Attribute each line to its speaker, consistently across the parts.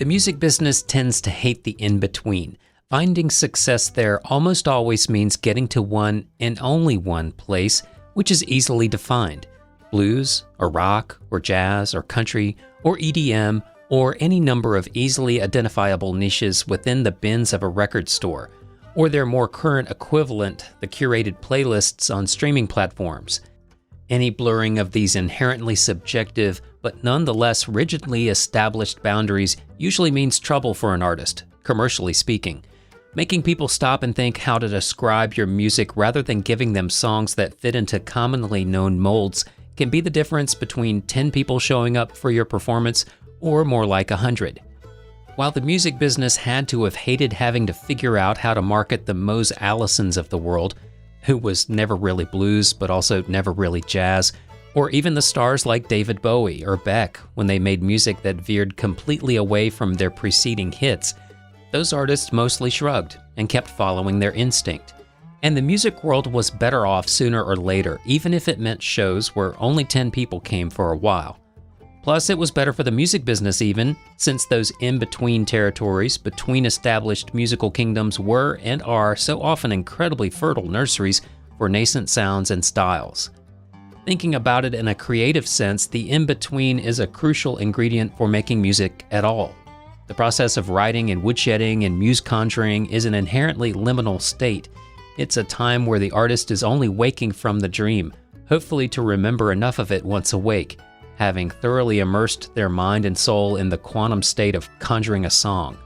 Speaker 1: The music business tends to hate the in-between. Finding success there almost always means getting to one and only one place, which is easily defined. Blues, or rock, or jazz, or country, or EDM, or any number of easily identifiable niches within the bins of a record store, or their more current equivalent, the curated playlists on streaming platforms. Any blurring of these inherently subjective, but nonetheless rigidly established boundaries usually means trouble for an artist, commercially speaking. Making people stop and think how to describe your music rather than giving them songs that fit into commonly known molds can be the difference between 10 people showing up for your performance or more like 100. While the music business had to have hated having to figure out how to market the Mose Allisons of the world, who was never really blues but also never really jazz, or even the stars like David Bowie or Beck when they made music that veered completely away from their preceding hits, those artists mostly shrugged and kept following their instinct. And the music world was better off sooner or later, even if it meant shows where only 10 people came for a while. Plus, it was better for the music business even, since those in-between territories between established musical kingdoms were and are so often incredibly fertile nurseries for nascent sounds and styles. Thinking about it in a creative sense, the in-between is a crucial ingredient for making music at all. The process of writing and woodshedding and muse conjuring is an inherently liminal state. It's a time where the artist is only waking from the dream, hopefully to remember enough of it once awake, having thoroughly immersed their mind and soul in the quantum state of conjuring a song.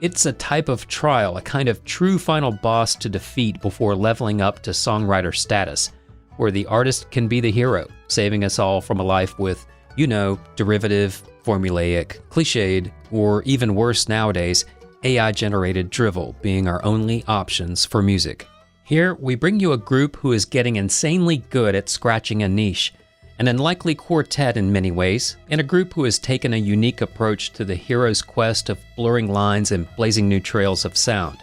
Speaker 1: It's a type of trial, a kind of true final boss to defeat before leveling up to songwriter status, where the artist can be the hero, saving us all from a life with, derivative, formulaic, cliched, or even worse nowadays, AI-generated drivel being our only options for music. Here, we bring you a group who is getting insanely good at scratching a niche, an unlikely quartet in many ways, and a group who has taken a unique approach to the hero's quest of blurring lines and blazing new trails of sound.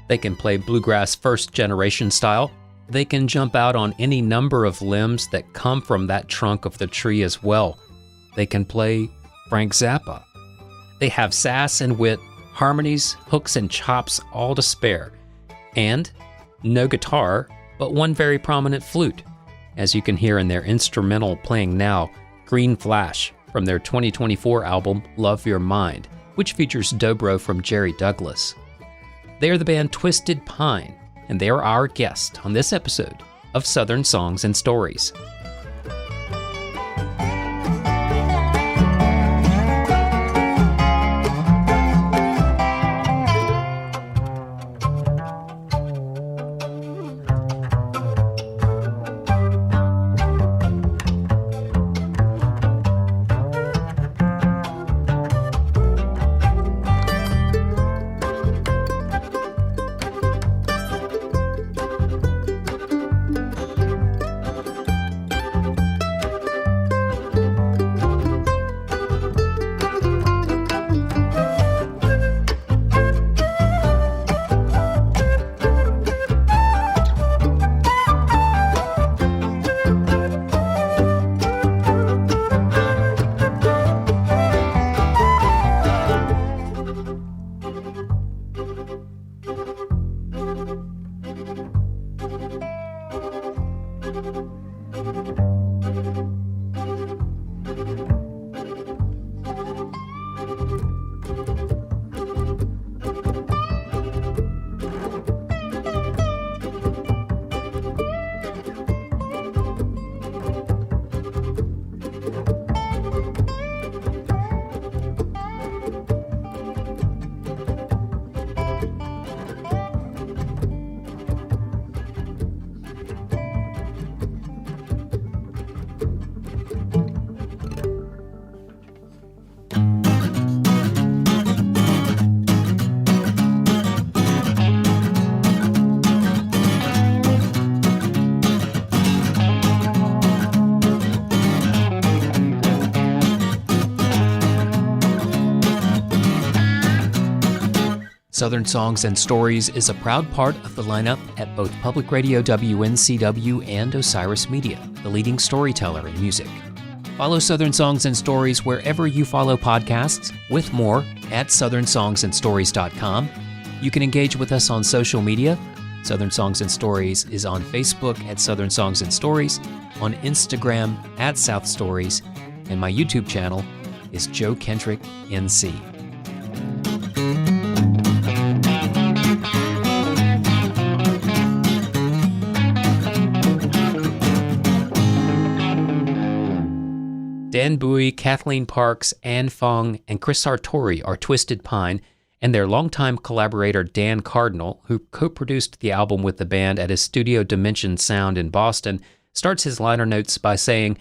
Speaker 1: They can play bluegrass first-generation style. They can jump out on any number of limbs that come from that trunk of the tree as well. They can play Frank Zappa. They have sass and wit, harmonies, hooks, and chops all to spare. And no guitar, but one very prominent flute, as you can hear in their instrumental playing now, Green Flash, from their 2024 album Love Your Mind, which features dobro from Jerry Douglas. They are the band Twisted Pine, and they are our guest on this episode of Southern Songs and Stories. Southern Songs and Stories is a proud part of the lineup at both Public Radio WNCW and Osiris Media, the leading storyteller in music. Follow Southern Songs and Stories wherever you follow podcasts, with more at southernsongandstories.com. You can engage with us on social media. Southern Songs and Stories is on Facebook at Southern Songs and Stories, on Instagram at South Stories, and my YouTube channel is Joe Kendrick NC. Dan Bowie, Kathleen Parks, Ann Fong, and Chris Sartori are Twisted Pine, and their longtime collaborator Dan Cardinal, who co-produced the album with the band at his studio Dimension Sound in Boston, starts his liner notes by saying,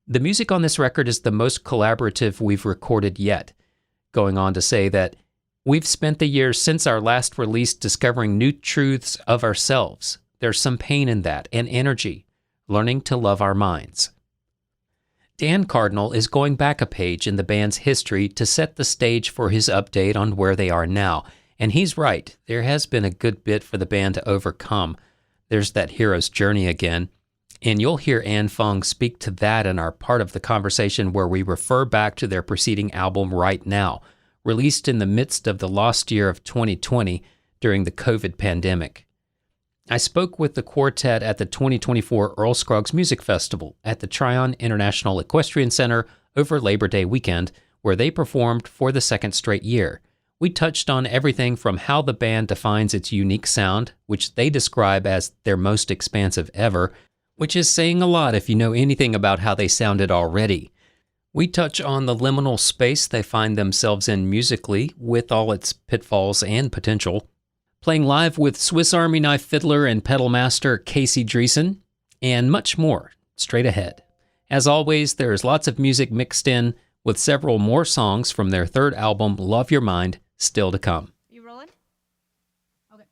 Speaker 1: "The music on this record is the most collaborative we've recorded yet," going on to say that, "We've spent the years since our last release discovering new truths of ourselves. There's some pain in that, and energy, learning to love our minds." Dan Cardinal is going back a page in the band's history to set the stage for his update on where they are now. And he's right, there has been a good bit for the band to overcome. There's that hero's journey again. And you'll hear Ann Fong speak to that in our part of the conversation where we refer back to their preceding album Right Now, released in the midst of the lost year of 2020 during the COVID pandemic. I spoke with the quartet at the 2024 Earl Scruggs Music Festival at the Tryon International Equestrian Center over Labor Day weekend, where they performed for the second straight year. We touched on everything from how the band defines its unique sound, which they describe as their most expansive ever, which is saying a lot if you know anything about how they sounded already. We touch on the liminal space they find themselves in musically, with all its pitfalls and potential, playing live with Swiss Army knife fiddler and pedal master Casey Driessen, and much more straight ahead. As always, there is lots of music mixed in, with several more songs from their third album, Love Your Mind, still to come.
Speaker 2: You rolling? Okay.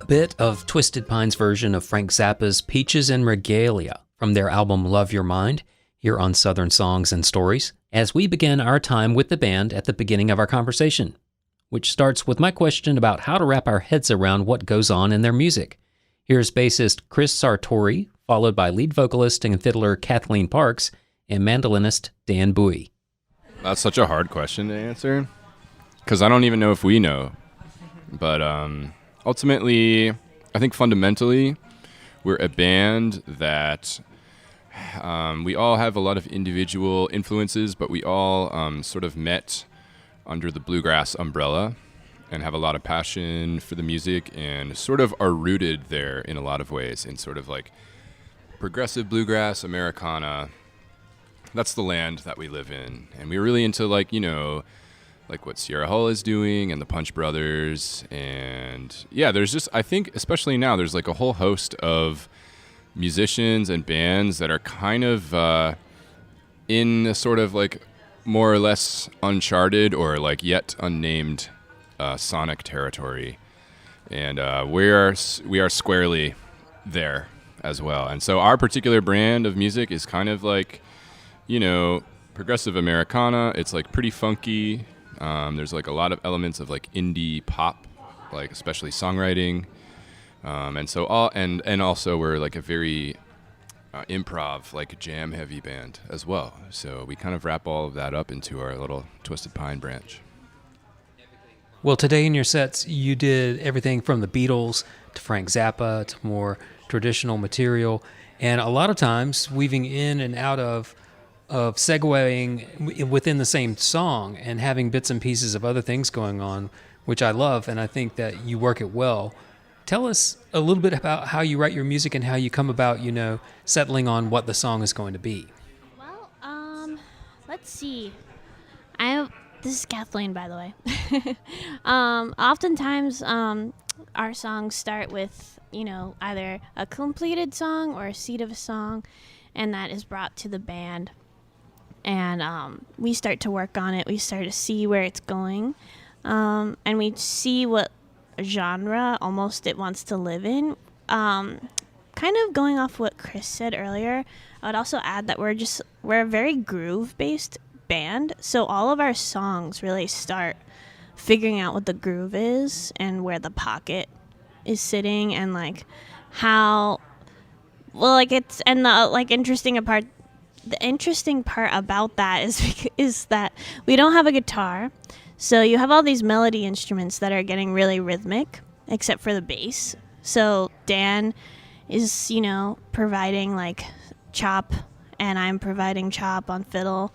Speaker 1: Bit of Twisted Pine's version of Frank Zappa's Peaches and Regalia from their album Love Your Mind, here on Southern Songs and Stories, as we begin our time with the band at the beginning of our conversation, which starts with my question about how to wrap our heads around what goes on in their music. Here's bassist Chris Sartori, followed by lead vocalist and fiddler Kathleen Parks, and mandolinist Dan Bowie.
Speaker 3: That's such a hard question to answer, because I don't even know if we know, but ultimately, I think fundamentally, we're a band that we all have a lot of individual influences, but we all sort of met under the bluegrass umbrella and have a lot of passion for the music and sort of are rooted there in a lot of ways in sort of like progressive bluegrass, Americana. That's the land that we live in. And we're really into like, you know, like what Sierra Hull is doing and the Punch Brothers. And yeah, there's just, I think, especially now, there's like a whole host of musicians and bands that are kind of in a sort of like more or less uncharted or like yet unnamed sonic territory. And we are squarely there as well. And so our particular brand of music is kind of like, you know, progressive Americana. It's like pretty funky. There's like a lot of elements of like indie pop, like especially songwriting, and so also we're like a very improv, like jam heavy band as well. So we kind of wrap all of that up into our little Twisted Pine branch.
Speaker 1: Well, today in your sets, you did everything from the Beatles to Frank Zappa to more traditional material, and a lot of times weaving in and out of of segueing within the same song and having bits and pieces of other things going on, which I love, and I think that you work it well. Tell us a little bit about how you write your music and how you come about, settling on what the song is going to be.
Speaker 2: Well, let's see. This is Kathleen, by the way. Oftentimes, our songs start with, either a completed song or a seed of a song, and that is brought to the band. And we start to work on it. We start to see where it's going, and we see what genre almost it wants to live in. Kind of going off what Chris said earlier, I would also add that we're a very groove-based band, so all of our songs really start figuring out what the groove is and where the pocket is sitting, and the interesting part about that is that we don't have a guitar, so you have all these melody instruments that are getting really rhythmic except for the bass. So Dan is providing chop, and I'm providing chop on fiddle.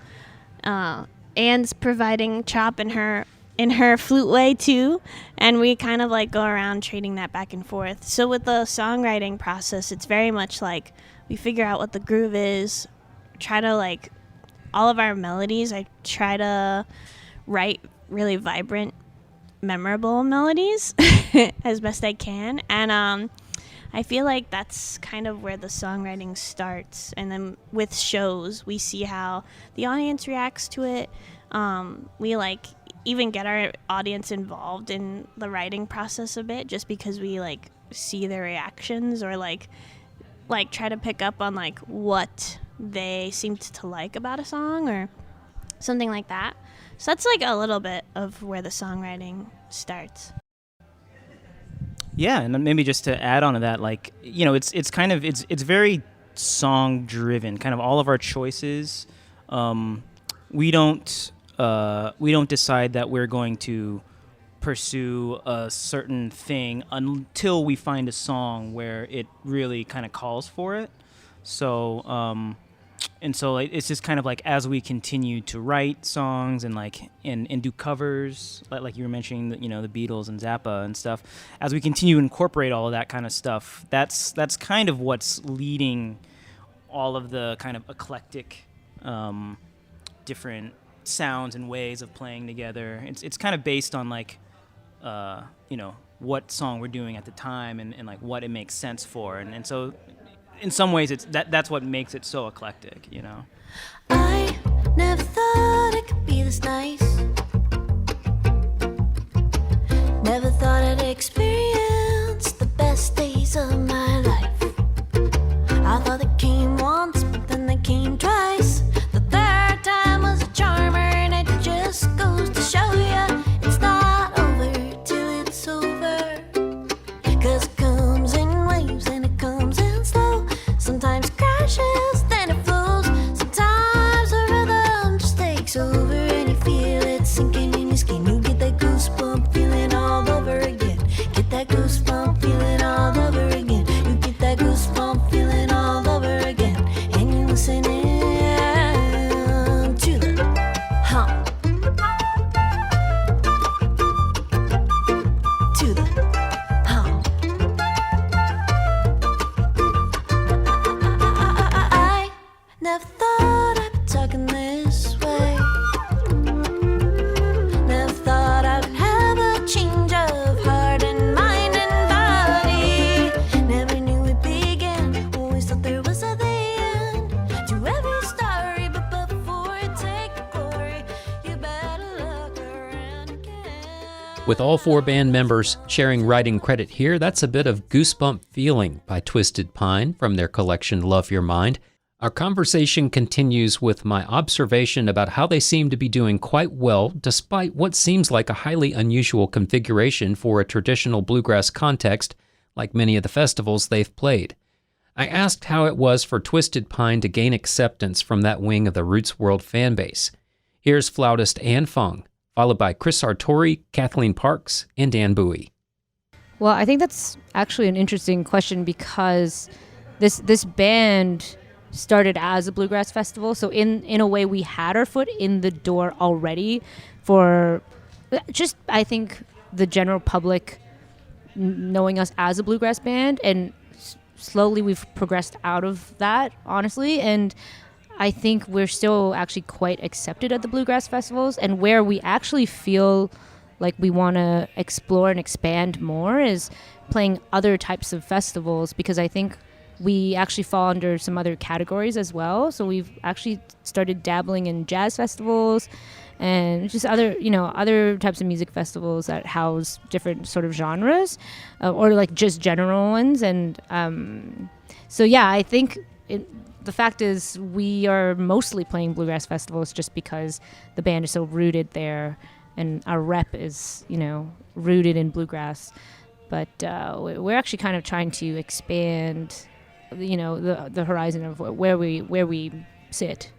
Speaker 2: Anne's providing chop in her flute way too, and we kind of go around trading that back and forth. So with the songwriting process, it's very much we figure out what the groove is, try to all of our melodies, I try to write really vibrant, memorable melodies as best I can, and I feel like that's kind of where the songwriting starts. And then with shows, we see how the audience reacts to it. We even get our audience involved in the writing process a bit, just because we see their reactions, or try to pick up on what they seem to like about a song or something like that. So that's a little bit of where the songwriting starts.
Speaker 4: Yeah, and maybe just to add on to that, it's very song driven. Kind of all of our choices, we don't decide that we're going to pursue a certain thing until we find a song where it really kind of calls for it. So it's just kind of as we continue to write songs and do covers, like you were mentioning, the Beatles and Zappa and stuff. As we continue to incorporate all of that kind of stuff, that's kind of what's leading all of the kind of eclectic, different sounds and ways of playing together. It's kind of based on what song we're doing at the time and what it makes sense for, and so. In some ways, that's what makes it so eclectic,
Speaker 5: I never thought it could be this nice. Never thought I'd experience the best days of my life. I thought they came once, but then they came twice. The third time was a charmer, and it just goes to show you it's not over till it's over. 'Cause it comes in waves and it comes in slow. Sometimes crashes, then it flows. Sometimes the rhythm just takes over, and you feel it sinking in your skin. You get that goosebump feeling all over again. Get that goosebump feeling all over again. You get that goosebump feeling all over again. And you listen in to the hum. To the hum. I never thought I'd be talking this way. Never thought I'd have a change of heart and mind and body. Never knew it began. Always thought there was a the end to every story. But before it take glory, you better look around again.
Speaker 1: With all four band members sharing writing credit here, that's a bit of Goosebump Feeling by Twisted Pine from their collection Love Your Mind. Our conversation continues with my observation about how they seem to be doing quite well despite what seems like a highly unusual configuration for a traditional bluegrass context, like many of the festivals they've played. I asked how it was for Twisted Pine to gain acceptance from that wing of the Roots World fan base. Here's flautist Ann Fung, followed by Chris Sartori, Kathleen Parks, and Dan Bowie.
Speaker 6: Well, I think that's actually an interesting question because this band started as a bluegrass festival. So in a way, we had our foot in the door already for just, I think, the general public knowing us as a bluegrass band, and slowly we've progressed out of that, honestly. And I think we're still actually quite accepted at the bluegrass festivals, and where we actually feel like we want to explore and expand more is playing other types of festivals, because I think we actually fall under some other categories as well. So we've actually started dabbling in jazz festivals and just other types of music festivals that house different sort of genres, or like just general ones. And so yeah, I think the fact is we are mostly playing bluegrass festivals just because the band is so rooted there, and our rep is rooted in bluegrass. But we're actually kind of trying to expand the horizon of where we sit.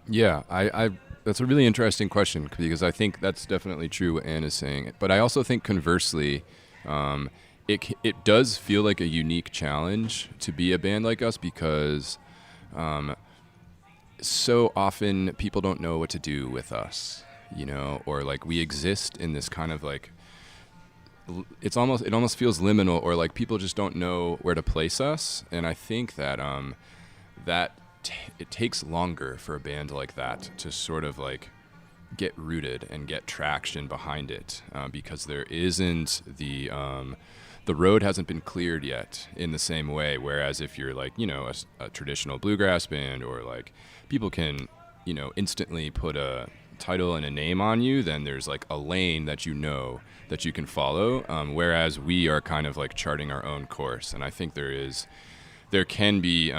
Speaker 3: Yeah, I that's a really interesting question, because I think that's definitely true what Anne is saying. But I also think conversely, it does feel like a unique challenge to be a band like us, because so often people don't know what to do with us, or like we exist in this kind of like, it almost feels liminal, or like people just don't know where to place us. And I think that it takes longer for a band like that to sort of like get rooted and get traction behind it, because there isn't the road hasn't been cleared yet in the same way. Whereas if you're like, a traditional bluegrass band, or like people can, instantly put a title and a name on you, then there's like a lane that that you can follow. Whereas we are kind of like charting our own course. And I think there can be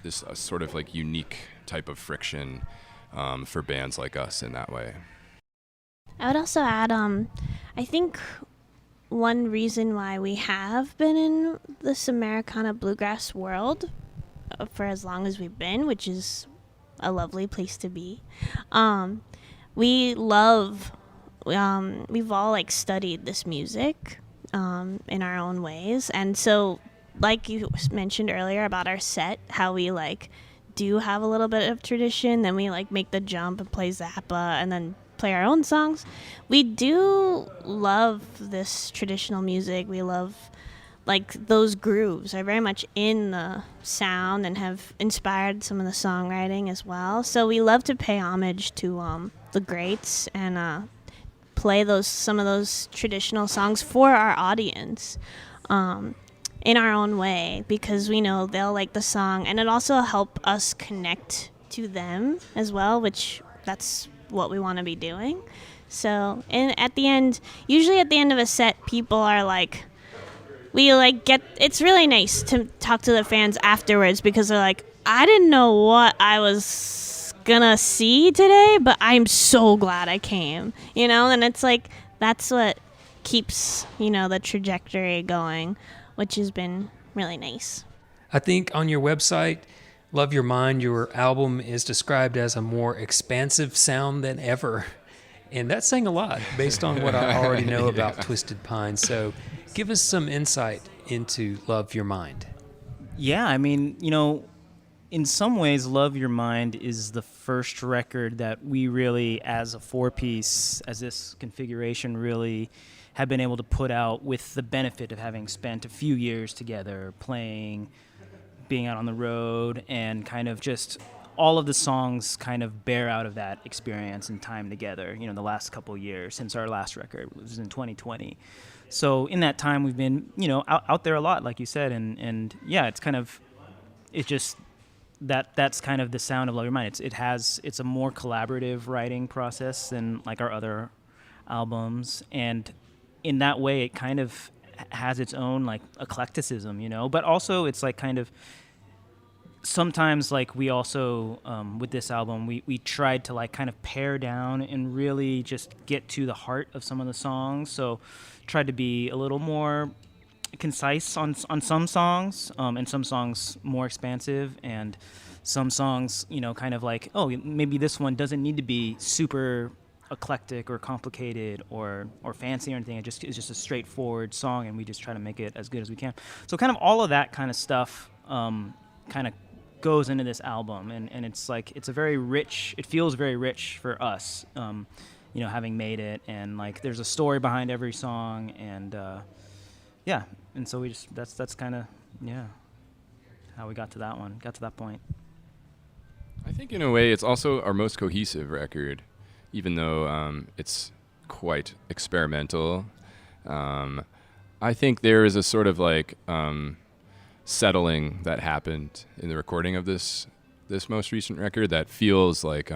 Speaker 3: this sort of like unique type of friction for bands like us in that way.
Speaker 2: I would also add, I think one reason why we have been in this Americana bluegrass world for as long as we've been, which is a lovely place to be, we've all like studied this music in our own ways. And so, like you mentioned earlier about our set, how we like do have a little bit of tradition, then we like make the jump and play Zappa and then play our own songs. We do love this traditional music. We love like those grooves are very much in the sound and have inspired some of the songwriting as well. So we love to pay homage to the greats and play some of those traditional songs for our audience. In our own way, because we know they'll like the song, and it also help us connect to them as well, which that's what we want to be doing. So, and usually at the end of a set, people are like, it's really nice to talk to the fans afterwards, because they're like, I didn't know what I was gonna see today, but I'm so glad I came, and it's like, that's what keeps, the trajectory going, which has been really nice.
Speaker 1: I think on your website, Love Your Mind, your album is described as a more expansive sound than ever. And that's saying a lot based on what I already know about Twisted Pine. So give us some insight into Love Your Mind.
Speaker 4: Yeah, I mean, in some ways, Love Your Mind is the first record that we really, as a four-piece, as this configuration, really have been able to put out, with the benefit of having spent a few years together playing, being out on the road, and kind of just all of the songs kind of bear out of that experience and time together, the last couple of years since our last record, which was in 2020. So in that time, we've been, out there a lot, like you said, and yeah, it's just that's kind of the sound of Love Your Mind. It's a more collaborative writing process than like our other albums, and in that way, it kind of has its own like eclecticism, but also it's like kind of sometimes like we also with this album we tried to like kind of pare down and really just get to the heart of some of the songs. So tried to be a little more concise on some songs, and some songs more expansive, and some songs kind of like, oh, maybe this one doesn't need to be super eclectic or complicated or fancy or anything. It's just a straightforward song, and we just try to make it as good as we can. So kind of all of that kind of stuff kind of goes into this album, and it's like it's a very rich. It feels very rich for us, having made it, and like there's a story behind every song, and and so we just that's kind of how we got to that point.
Speaker 3: I think in a way it's also our most cohesive record, even though it's quite experimental. I think there is a sort of like settling that happened in the recording of this most recent record that feels like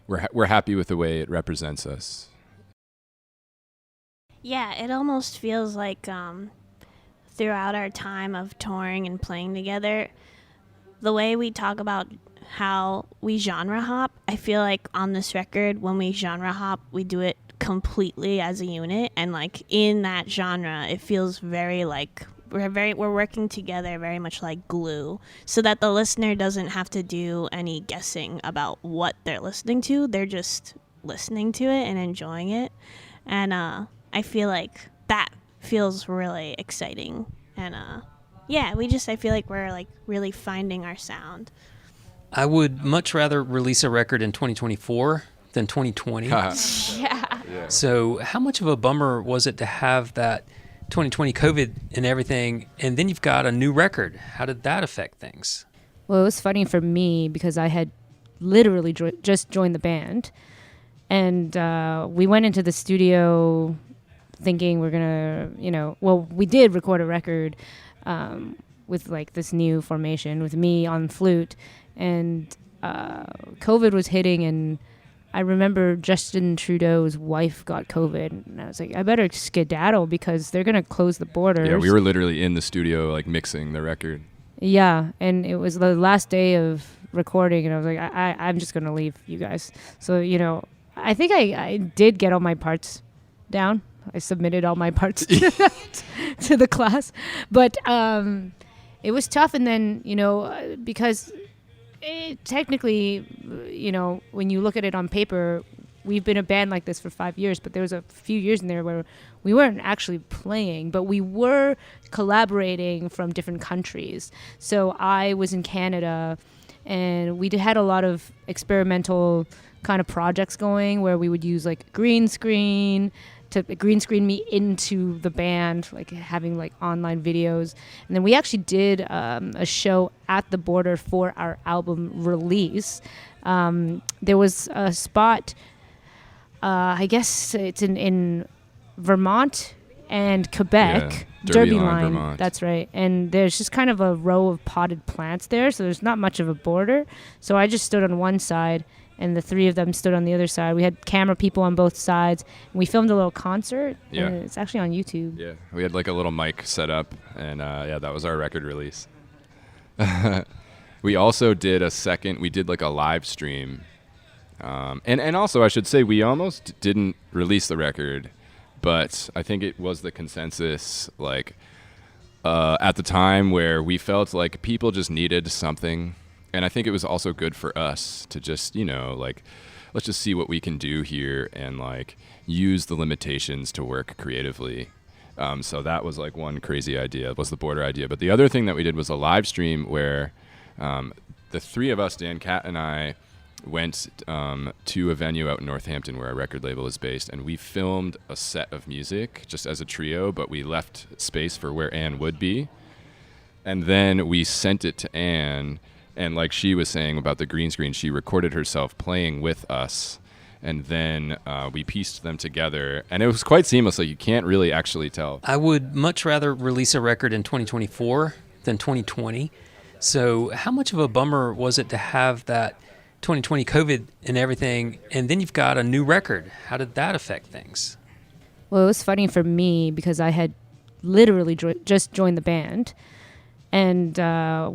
Speaker 3: we're happy with the way it represents us.
Speaker 2: Yeah, it almost feels like throughout our time of touring and playing together, the way we talk about how we genre hop, I feel like on this record, when we genre hop, we do it completely as a unit, and like in that genre, it feels very like we're working together very much like glue, so that the listener doesn't have to do any guessing about what they're listening to. They're just listening to it and enjoying it, and I feel like that feels really exciting, and I feel like we're like really finding our sound.
Speaker 1: I would much rather release a record in 2024 than 2020.
Speaker 2: Yeah.
Speaker 1: So how much of a bummer was it to have that 2020 COVID and everything, and then you've got a new record? How did that affect things?
Speaker 6: Well, it was funny for me because I had literally just joined the band, and we went into the studio thinking we're gonna, we did record a record with like this new formation with me on flute, and COVID was hitting, and I remember Justin Trudeau's wife got COVID, and I was like, I better skedaddle because they're gonna close the borders.
Speaker 3: Yeah, we were literally in the studio like mixing the record.
Speaker 6: Yeah, and it was the last day of recording, and I was like, I'm just gonna leave you guys. So I think I did get all my parts down. I submitted all my parts to the class, but it was tough. And then because technically, when you look at it on paper, we've been a band like this for 5 years, but there was a few years in there where we weren't actually playing, but we were collaborating from different countries. So I was in Canada, and we had a lot of experimental kind of projects going where we would use like green screen to green screen me into the band, like having like online videos. And then we actually did a show at the border for our album release. There was a spot, I guess it's in Vermont and Quebec.
Speaker 3: Yeah,
Speaker 6: Derby Line,
Speaker 3: Vermont.
Speaker 6: That's right. And there's just kind of a row of potted plants there, so there's not much of a border. So I just stood on one side, and the three of them stood on the other side. We had camera people on both sides, and we filmed a little concert.
Speaker 3: Yeah.
Speaker 6: And it's actually on YouTube.
Speaker 3: Yeah, we had like a little mic set up, and that was our record release. We also did we did like a live stream. And also I should say we almost didn't release the record, but I think it was the consensus like at the time where we felt like people just needed something. And I think it was also good for us to just, like, let's just see what we can do here and, like, use the limitations to work creatively. So that was, like, one crazy idea, was the border idea. But the other thing that we did was a live stream where the three of us, Dan, Kat, and I, went to a venue out in Northampton where our record label is based, and we filmed a set of music just as a trio, but we left space for where Anne would be. And then we sent it to Anne. And like she was saying about the green screen, she recorded herself playing with us, and then we pieced them together, and it was quite seamless. Like you can't really actually tell.
Speaker 1: I would much rather release a record in 2024 than 2020. So how much of a bummer was it to have that 2020 COVID and everything, and then you've got a new record? How did that affect things?
Speaker 6: Well, it was funny for me because I had literally just joined the band. And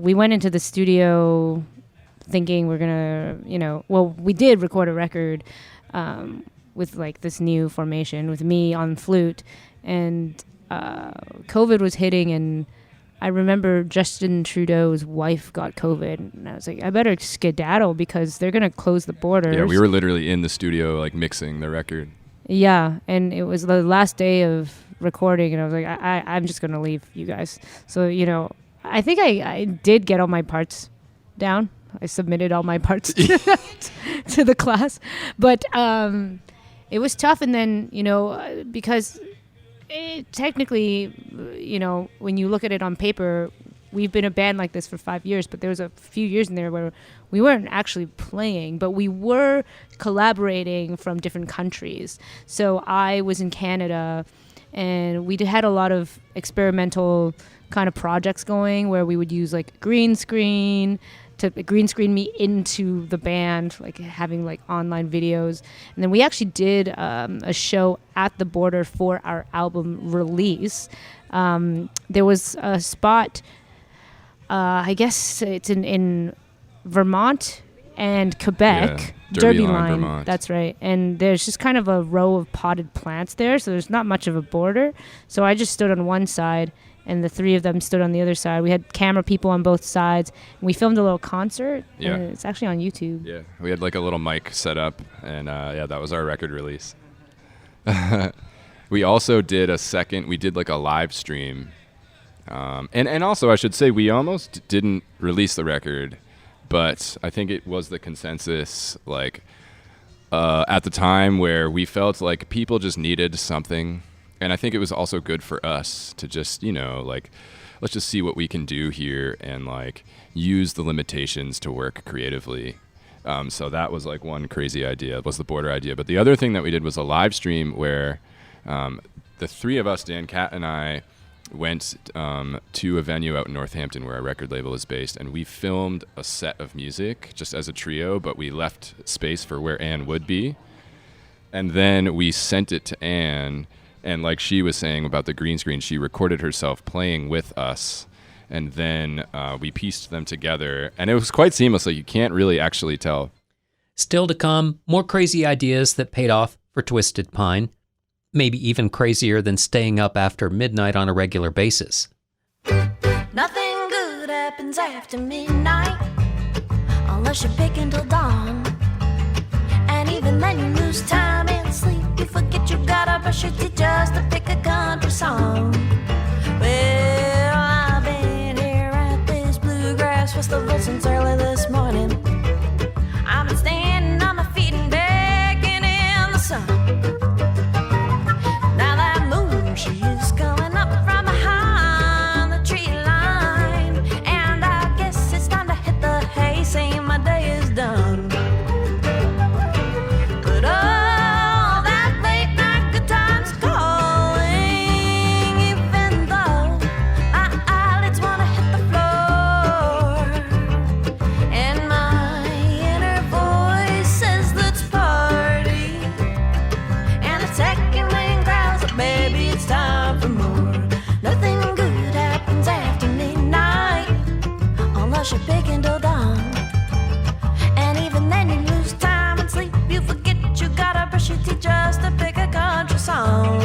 Speaker 6: we went into the studio thinking we're going to, we did record a record with like this new formation with me on flute. And COVID was hitting, and I remember Justin Trudeau's wife got COVID. And I was like, I better skedaddle because they're going to close the borders.
Speaker 3: Yeah, we were literally in the studio like mixing the record.
Speaker 6: Yeah, and it was the last day of recording, and I was like, I'm just going to leave you guys. So, I think I did get all my parts down. I submitted all my parts to the class, but it was tough. And then, because technically, when you look at it on paper, we've been a band like this for 5 years, but there was a few years in there where we weren't actually playing, but we were collaborating from different countries. So I was in Canada, and we had a lot of experimental kind of projects going where we would use like green screen to green screen me into the band, like having like online videos. And then we actually did a show at the border for our album release. There was a spot, I guess it's in Vermont and Quebec.
Speaker 3: Yeah, Derby Line, Vermont.
Speaker 6: That's right. And there's just kind of a row of potted plants there, so there's not much of a border. So I just stood on one side, and the three of them stood on the other side. We had camera people on both sides, and we filmed a little concert.
Speaker 3: Yeah.
Speaker 6: And it's actually on YouTube.
Speaker 3: Yeah, we had like a little mic set up, and that was our record release. We also did we did like a live stream. And also I should say we almost didn't release the record, but I think it was the consensus like at the time where we felt like people just needed something. And I think it was also good for us to just, like, let's just see what we can do here and like use the limitations to work creatively. So that was like one crazy idea, was the border idea. But the other thing that we did was a live stream where the three of us, Dan, Kat, and I, went to a venue out in Northampton where our record label is based, and we filmed a set of music just as a trio, but we left space for where Anne would be. And then we sent it to Anne, and like she was saying about the green screen, she recorded herself playing with us, and then we pieced them together, and it was quite seamless. Like you can't really actually tell.
Speaker 1: Still to come, more crazy ideas that paid off for Twisted Pine. Maybe even crazier than staying up after midnight on a regular basis.
Speaker 5: Nothing good happens after midnight unless you're picking till dawn. And even then you lose time and sleep. You forget you gotta brush your teeth just to pick a country song. Well, I've been here at this bluegrass festival since early this morning. I've been standing on my feet and begging in the sun. She is coming up from behind the tree line, and I guess it's time to hit the hay, saying my day is done. But all that late night good times calling, even though my eyelids wanna hit the floor, and my inner voice says let's party, and the second wind growls up, baby, it's time for more. Nothing good happens after midnight unless you're picking till dawn. And even then you lose time and sleep. You forget you gotta brush your teeth just to pick a country song.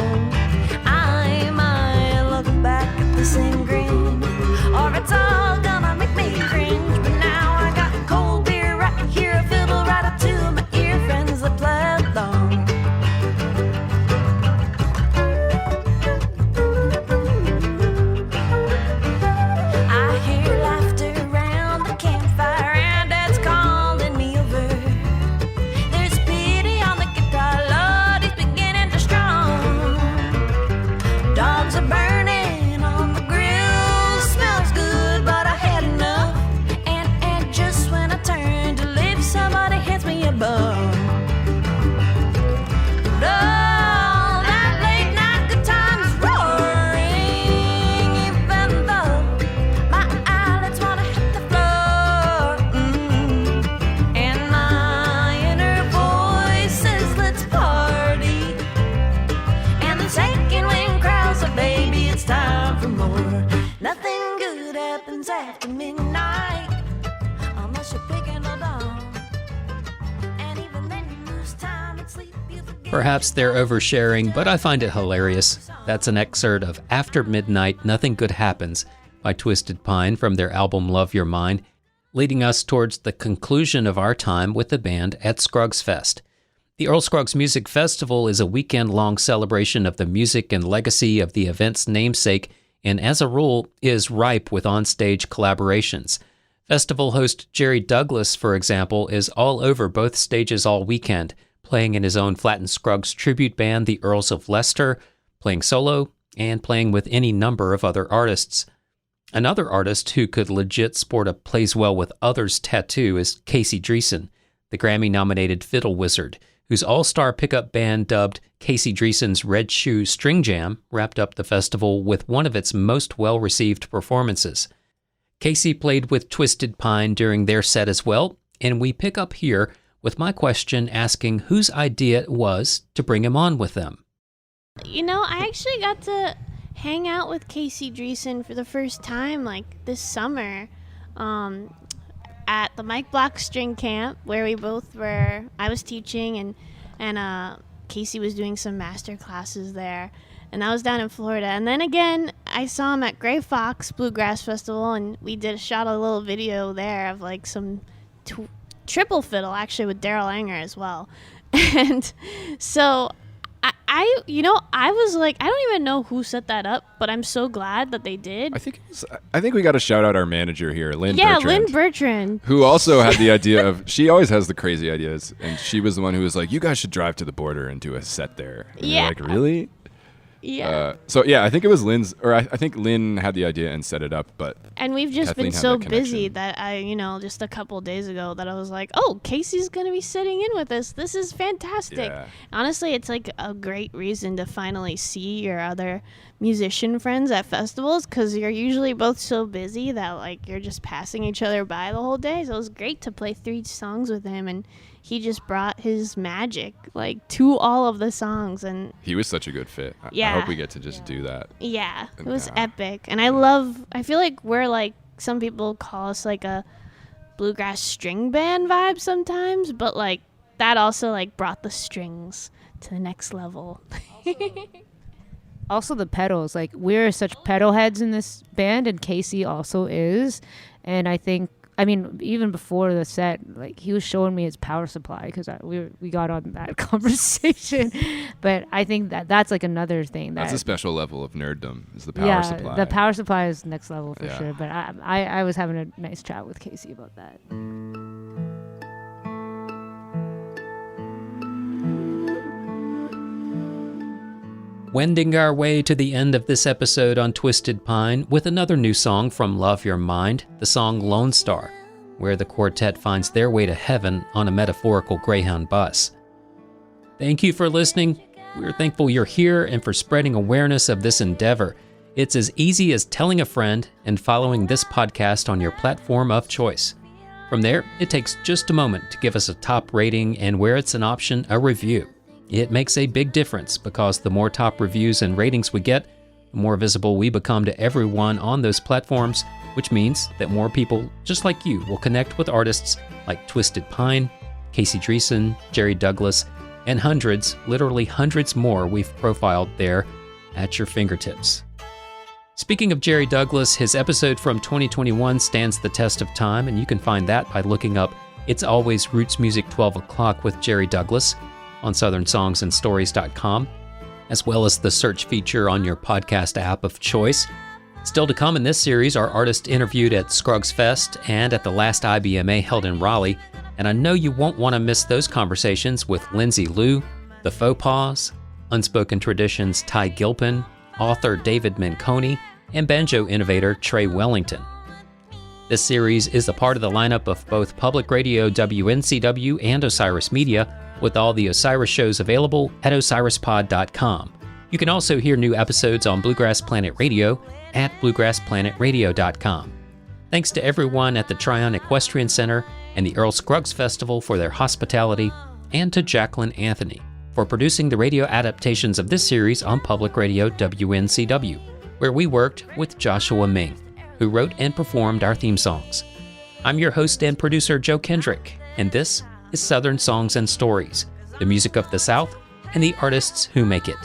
Speaker 5: I might look back at this and grin, or it's all gonna make me cringe. But now I got cold beer right here, a fiddle right up to my ear, friends that play along. After midnight, unless you're picking a dawn, and even then you lose time and sleep.
Speaker 1: Perhaps they're oversharing, but I find it hilarious. That's an excerpt of After Midnight, Nothing Good Happens by Twisted Pine from their album Love Your Mind, leading us towards the conclusion of our time with the band at Scruggs Fest. The Earl Scruggs Music Festival is a weekend-long celebration of the music and legacy of the event's namesake, and as a rule, is ripe with on-stage collaborations. Festival host Jerry Douglas, for example, is all over both stages all weekend, playing in his own Flatt & Scruggs tribute band, the Earls of Leicester, playing solo, and playing with any number of other artists. Another artist who could legit sport a plays well with others tattoo is Casey Driessen, the Grammy-nominated fiddle wizard, whose all-star pickup band dubbed Casey Driessen's Red Shoe String Jam wrapped up the festival with one of its most well-received performances. Casey played with Twisted Pine during their set as well, and we pick up here with my question asking whose idea it was to bring him on with them.
Speaker 2: You know, I actually got to hang out with Casey Driessen for the first time, like, this summer, at the Mike Block String Camp, where we both were. I was teaching, and Casey was doing some master classes there, and I was down in Florida. And then again, I saw him at Gray Fox Bluegrass Festival, and we shot a little video there of, like, some triple fiddle, actually, with Daryl Anger as well. And so I was like, I don't even know who set that up, but I'm so glad that they did.
Speaker 3: I think we got to shout out our manager here, Lynn Bertrand.
Speaker 2: Yeah, Lynn Bertrand.
Speaker 3: Who also had the idea of, she always has the crazy ideas, and she was the one who was like, you guys should drive to the border and do a set there. And
Speaker 2: yeah.
Speaker 3: We're like, really?
Speaker 2: Yeah.
Speaker 3: So yeah, I think it was Lynn's, or I think Lynn had the idea and set it up, but
Speaker 2: and we've just
Speaker 3: Kathleen
Speaker 2: been
Speaker 3: had
Speaker 2: so
Speaker 3: that
Speaker 2: busy
Speaker 3: connection.
Speaker 2: that just a couple days ago that I was like, oh, Casey's going to be sitting in with us. This is fantastic.
Speaker 3: Yeah.
Speaker 2: Honestly, it's like a great reason to finally see your other musician friends at festivals, because you're usually both so busy that, like, you're just passing each other by the whole day. So it was great to play 3 songs with him, and he just brought his magic, like, to all of the songs. And
Speaker 3: he was such a good fit. I hope we get to just do that.
Speaker 2: yeah, it was epic. And I feel like we're like, some people call us like a bluegrass string band vibe sometimes, but like that also like brought the strings to the next level.
Speaker 6: Also the pedals, like, we're such pedal heads in this band, and Casey also is. And I think, I mean, even before the set, like, he was showing me his power supply, because we got on that conversation. But I think that's like another thing
Speaker 3: That's a special level of nerddom, is the power supply.
Speaker 6: The power supply is next level for
Speaker 3: Yeah.
Speaker 6: sure. But I was having a nice chat with Casey about that.
Speaker 1: Wending our way to the end of this episode on Twisted Pine with another new song from Love Your Mind, the song Lone Star, where the quartet finds their way to heaven on a metaphorical Greyhound bus. Thank you for listening. We're thankful you're here and for spreading awareness of this endeavor. It's as easy as telling a friend and following this podcast on your platform of choice. From there, it takes just a moment to give us a top rating and, where it's an option, a review. It makes a big difference, because the more top reviews and ratings we get, the more visible we become to everyone on those platforms, which means that more people just like you will connect with artists like Twisted Pine, Casey Driessen, Jerry Douglas, and hundreds, literally hundreds more we've profiled there at your fingertips. Speaking of Jerry Douglas, his episode from 2021 stands the test of time, and you can find that by looking up It's Always Roots Music 12 O'Clock with Jerry Douglas on southernsongsandstories.com, as well as the search feature on your podcast app of choice. Still to come in this series are artists interviewed at Scruggs Fest and at the last IBMA held in Raleigh, and I know you won't want to miss those conversations with Lindsay Liu, The Faux Pas, Unspoken Traditions' Ty Gilpin, author David Menconi, and banjo innovator Trey Wellington. This series is a part of the lineup of both Public Radio WNCW and Osiris Media, with all the Osiris shows available at osirispod.com. You can also hear new episodes on Bluegrass Planet Radio at bluegrassplanetradio.com. Thanks to everyone at the Tryon Equestrian Center and the Earl Scruggs Festival for their hospitality, and to Jacqueline Anthony for producing the radio adaptations of this series on Public Radio WNCW, where we worked with Joshua Ming, who wrote and performed our theme songs. I'm your host and producer, Joe Kendrick, and this is Southern Songs and Stories, the music of the South and the artists who make it.